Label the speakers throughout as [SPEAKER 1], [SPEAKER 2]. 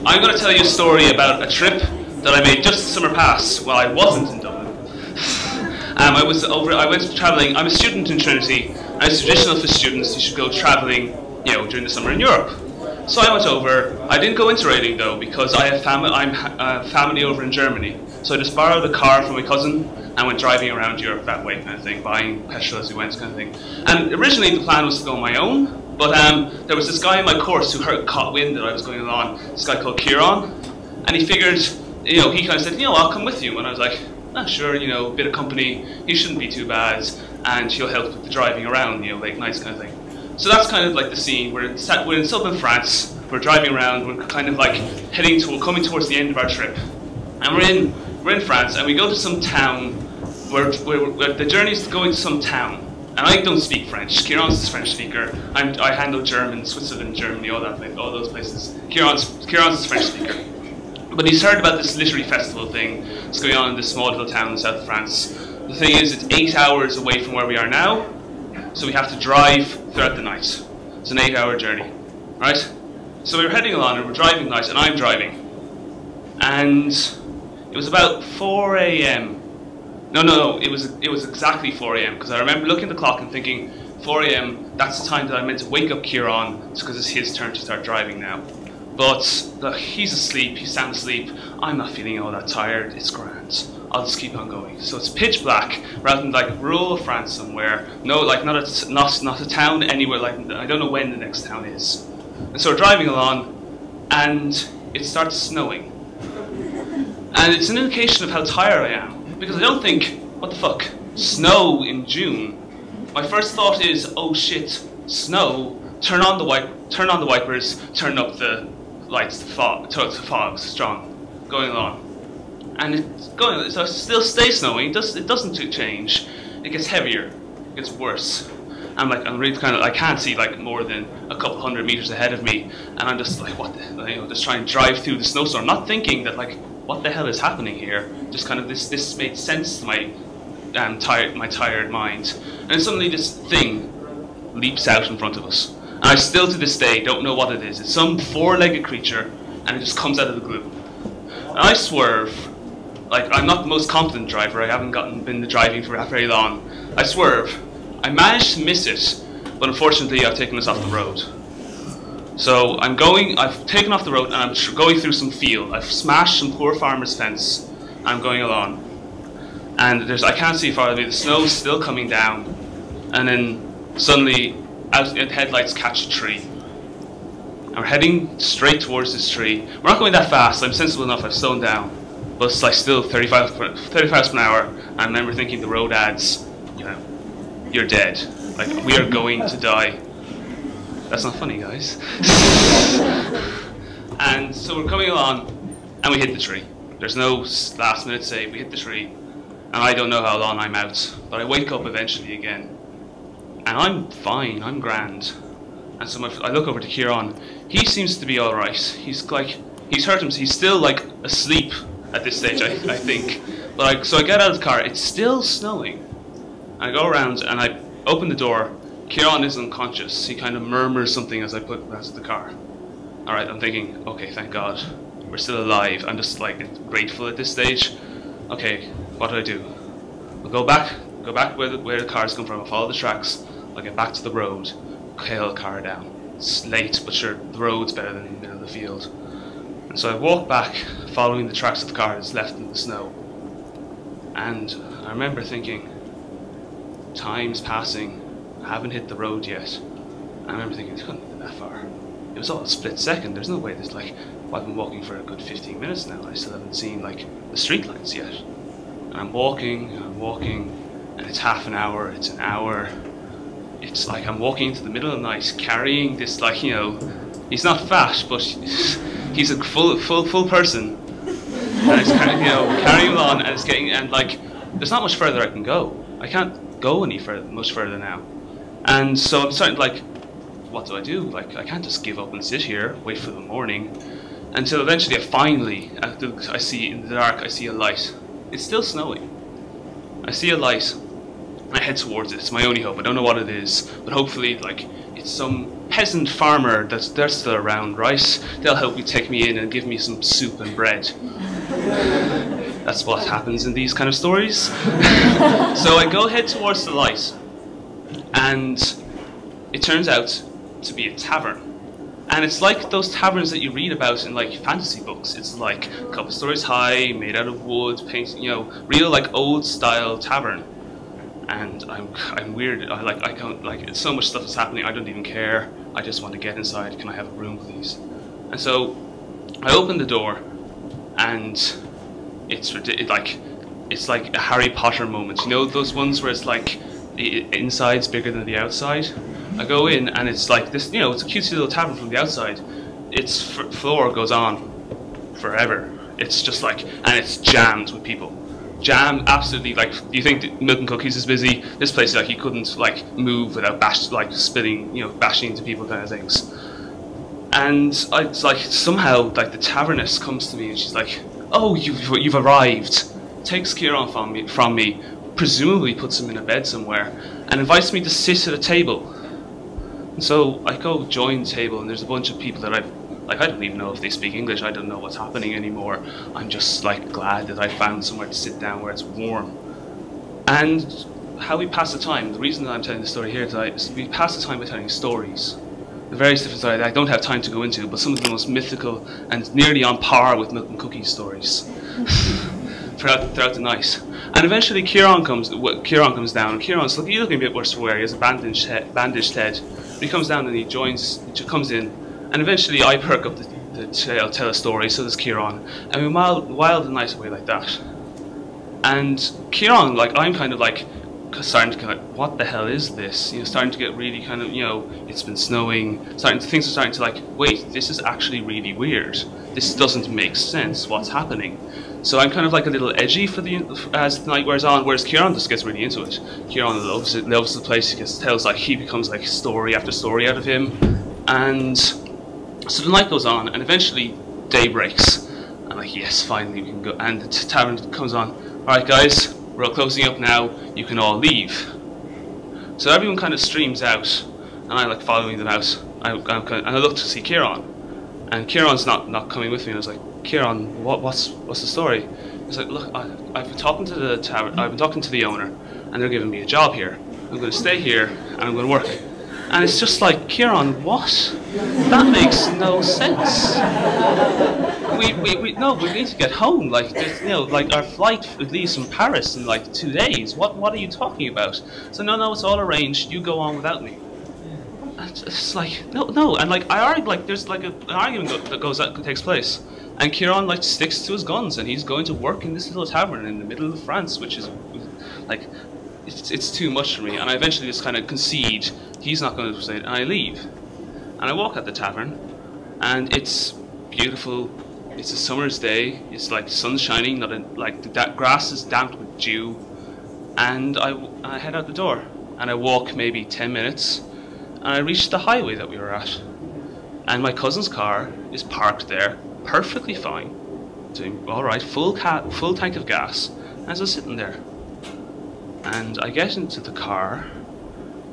[SPEAKER 1] I'm going to tell you a story about a trip that I made just the summer past while I wasn't in Dublin. I went travelling. I'm a student in Trinity, and it's traditional for students you should go travelling, during the summer in Europe. So I went over. I didn't go interrating though because I have family over in Germany. So I just borrowed a car from my cousin and went driving around Europe that way, kind of thing, buying petrol as we went, kind of thing. And originally the plan was to go on my own, but there was this guy in my course who caught wind that I was going along. This guy called Kieran, and he figured, he kind of said, I'll come with you. And I was like, sure, a bit of company, he shouldn't be too bad, and he'll help with the driving around, late nights kind of thing. So that's kind of like the scene. We're in southern France. We're driving around. We're kind of like coming towards the end of our trip, and we're in France, and we go to some town where the journey is going to some town. And I don't speak French. Kieran's a French speaker. I handle German, Switzerland, Germany, all those places. Kieran's a French speaker. But he's heard about this literary festival thing that's going on in this small little town in south of France. The thing is, it's 8 hours away from where we are now, so we have to drive throughout the night. It's an 8-hour journey, right? So we were heading along and we're driving night, and I'm driving. And it was about 4 a.m. No, it was exactly 4 a.m. because I remember looking at the clock and thinking, 4 a.m., that's the time that I meant to wake up Kieran, because it's his turn to start driving now. But he's asleep, he's sound asleep, I'm not feeling all that tired, it's grand. I'll just keep on going. So it's pitch black, rather than like rural France somewhere. No, like not a town anywhere, like I don't know when the next town is. And so we're driving along, and it starts snowing. And it's an indication of how tired I am, because I don't think, what the fuck, snow in June? My first thought is, oh shit, snow, turn on the wipers, turn up the lights, the fog's strong, going along. And it's going, so it still stays snowing, it doesn't change, it gets heavier, it gets worse. I'm really I can't see like more than a couple hundred meters ahead of me, and I'm just like, what the, just trying to drive through the snowstorm, not thinking that like, what the hell is happening here? Just kind of this made sense to my tired mind, and then suddenly this thing leaps out in front of us, and I still to this day don't know what it is. It's some four-legged creature, and it just comes out of the blue. And I swerve. Like, I'm not the most competent driver. I haven't been driving for very long. I swerve. I managed to miss it, but unfortunately I've taken us off the road. So I've taken off the road and I'm going through some field. I've smashed some poor farmer's fence. I'm going along. And I can't see far of me, the snow's still coming down. And then suddenly, headlights catch a tree. And we're heading straight towards this tree. We're not going that fast, I'm sensible enough, I've slowed down. But it's like still 35 miles an hour. And I remember thinking the road ads, you're dead. Like, we are going to die. That's not funny, guys. And so we're coming along, and we hit the tree. There's no last minute save, we hit the tree. And I don't know how long I'm out, but I wake up eventually again. And I'm fine, I'm grand. And so I look over to Kieran. He seems to be alright. He's hurt himself, he's still like asleep at this stage, I think. But so I get out of the car, it's still snowing. I go around and I open the door. Kieran is unconscious. He kind of murmurs something as I put him out of the car. Alright, I'm thinking, okay, thank God, we're still alive. I'm just like grateful at this stage. Okay, what do? I'll go back where the cars come from. I'll follow the tracks. I'll get back to the road, hail the car down. It's late, but sure, the road's better than in the middle of the field. And so I walk back, following the tracks of the cars left in the snow. And I remember thinking, time's passing, I haven't hit the road yet. I remember thinking, it couldn't have been that far. It was all a split second. There's no way there's like, well, I've been walking for a good 15 minutes now. I still haven't seen like the street lights yet. And I'm walking, and it's half an hour, it's an hour. It's like I'm walking into the middle of the night carrying this, like, he's not fat, but he's a full person. And it's kind of, carrying on, and it's getting, and like, there's not much further I can go. I can't go much further now. And so I'm starting to like, what do I do? Like, I can't just give up and sit here, wait for the morning. Until eventually I see in the dark, I see a light. It's still snowing. I see a light, I head towards it. It's my only hope. I don't know what it is, but hopefully, like, it's some peasant farmer they're still around, right? They'll help me, take me in and give me some soup and bread. That's what happens in these kind of stories. So I go head towards the light, and it turns out to be a tavern. And it's like those taverns that you read about in like fantasy books. It's like a couple stories high, made out of wood, painted, you know, real like old style tavern. And I'm weird. I can't, like, so much stuff is happening. I don't even care. I just want to get inside. Can I have a room, please? And so I open the door, and it's like a Harry Potter moment. You know those ones where it's like the inside's bigger than the outside. I go in, and it's like this. You know, it's a cutesy little tavern from the outside. Its floor goes on forever. It's just like, and it's jammed with people. Jam, absolutely. Like, you think that Milk and Cookies is busy? This place, like, you couldn't like move without bashing into people, kind of things. And it's like somehow like the taverness comes to me, and she's like, "Oh, you've arrived." Takes Kieran from me, presumably puts him in a bed somewhere, and invites me to sit at a table. And so I go join the table, and there's a bunch of people that I don't even know if they speak English. I don't know what's happening anymore. I'm just like glad that I found somewhere to sit down where it's warm. And how we pass the time, the reason that I'm telling the story here tonight is we pass the time by telling stories. The various different stories I don't have time to go into, but some of the most mythical and nearly on par with Milk and Cookies stories throughout the night. And eventually Kieran comes down, and Kieran's looking a bit worse for wear. He has a bandaged head. But he comes down and he comes in. And eventually I perk up the tell a story, so does Kieran. And we wild the night away like that. And Kieran, like, I'm kind of like starting to go, like, what the hell is this? You know, starting to get really kind of, you know, it's been snowing. Things are starting to like, wait, this is actually really weird. This doesn't make sense. What's happening? So I'm kind of like a little edgy as the night wears on, whereas Kieran just gets really into it. Kieran loves it, loves the place. He becomes like story after story out of him. And so the night goes on, and eventually day breaks. I'm like, yes, finally we can go. And the tavern comes on. All right, guys, we're all closing up now. You can all leave. So everyone kind of streams out, and I'm like following them out. And I look to see Kieran, and Kieran's not coming with me. And I was like, Kieran, what's the story? He's like, look, I've been talking to the tavern. I've been talking to the owner, and they're giving me a job here. I'm going to stay here, and I'm going to work. And it's just like, Kieran, what? That makes no sense. We need to get home. Like, you know, like our flight leaves from Paris in like 2 days. What are you talking about? So no, it's all arranged. You go on without me. And it's like no, and like I argue, like there's like an argument that takes place, and Kieran like sticks to his guns, and he's going to work in this little tavern in the middle of France, which is like. It's too much for me, and I eventually just kind of concede he's not going to say it, and I leave. And I walk at the tavern, and it's beautiful. It's a summer's day. It's like sun's shining, that grass is damp with dew. And I head out the door, and I walk maybe 10 minutes, and I reach the highway that we were at. And my cousin's car is parked there, perfectly fine, doing all right, full tank of gas, and I'm just sitting there. And I get into the car,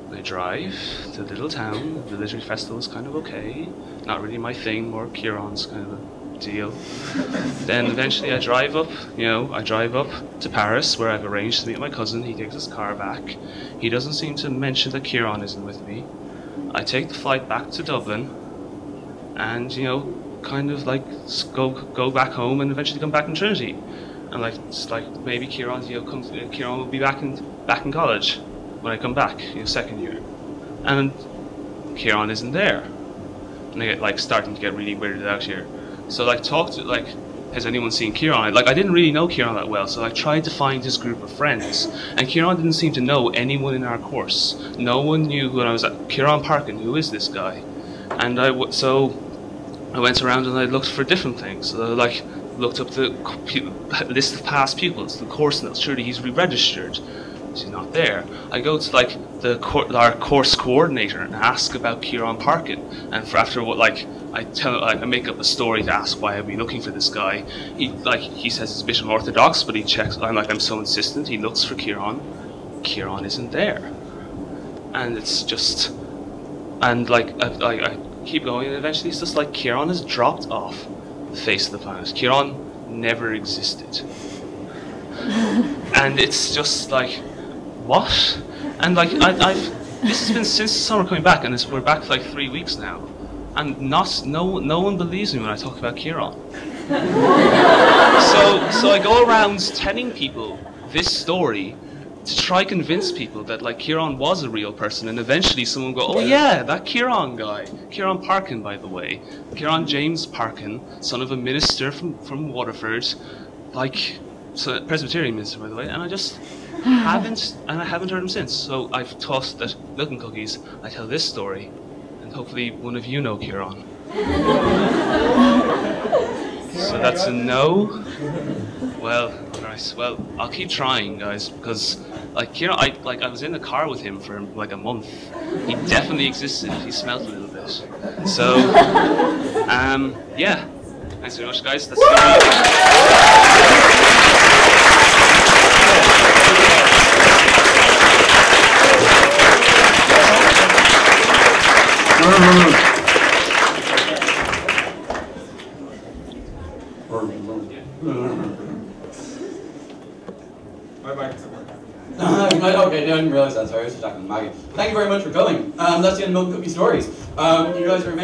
[SPEAKER 1] and I drive to the little town. The literary festival is kind of okay, not really my thing, more Kieran's kind of a deal. Then eventually I drive up to Paris, where I've arranged to meet my cousin. He takes his car back. He doesn't seem to mention that Kieran isn't with me. I take the flight back to Dublin, and, you know, kind of like go back home and eventually come back in Trinity. And like, it's like maybe Kieran will be back in college when I come back, you know, second year. And Kieran isn't there. And I get like starting to get really weirded out here. So like has anyone seen Kieran? Like, I didn't really know Kieran that well, so I tried to find his group of friends. And Kieran didn't seem to know anyone in our course. No one knew when I was at Kieran Parkin, who is this guy? And so I went around and I looked for different things. So like looked up the list of past pupils, the course notes. Surely he's re-registered. He's not there. I go to like our course coordinator and ask about Kieran Parkin, and I make up a story to ask why I've been looking for this guy. He says it's a bit unorthodox, but he checks. I'm so insistent. He looks for Kieran. Kieran isn't there. And it's just, and like, I keep going, and eventually it's just like Kieran has dropped off the face of the planet. Kieran never existed. And it's just like, what? And like, this has been since the summer coming back, and we're back for like 3 weeks now. And no one believes me when I talk about Kieran. So I go around telling people this story to try convince people that like Kieran was a real person, and eventually someone will go, oh yeah, that Kieran guy, Kieran Parkin, by the way, Kieran James Parkin, son of a minister from Waterford, like, so Presbyterian minister, by the way, and I just haven't heard him since. So I've tossed that milk and cookies. I tell this story, and hopefully one of you know Kieran. So that's a no. Well, alright. Well, I'll keep trying, guys, because like Kieran, I was in the car with him for like a month. He definitely existed. He smelled a little bit. So, yeah. Thanks very much, guys. That's
[SPEAKER 2] Okay, I didn't realize that. Sorry, I was just talking to Maggie. Thank you very much for coming. That's the end of Milk Cookie Stories. You guys are amazing.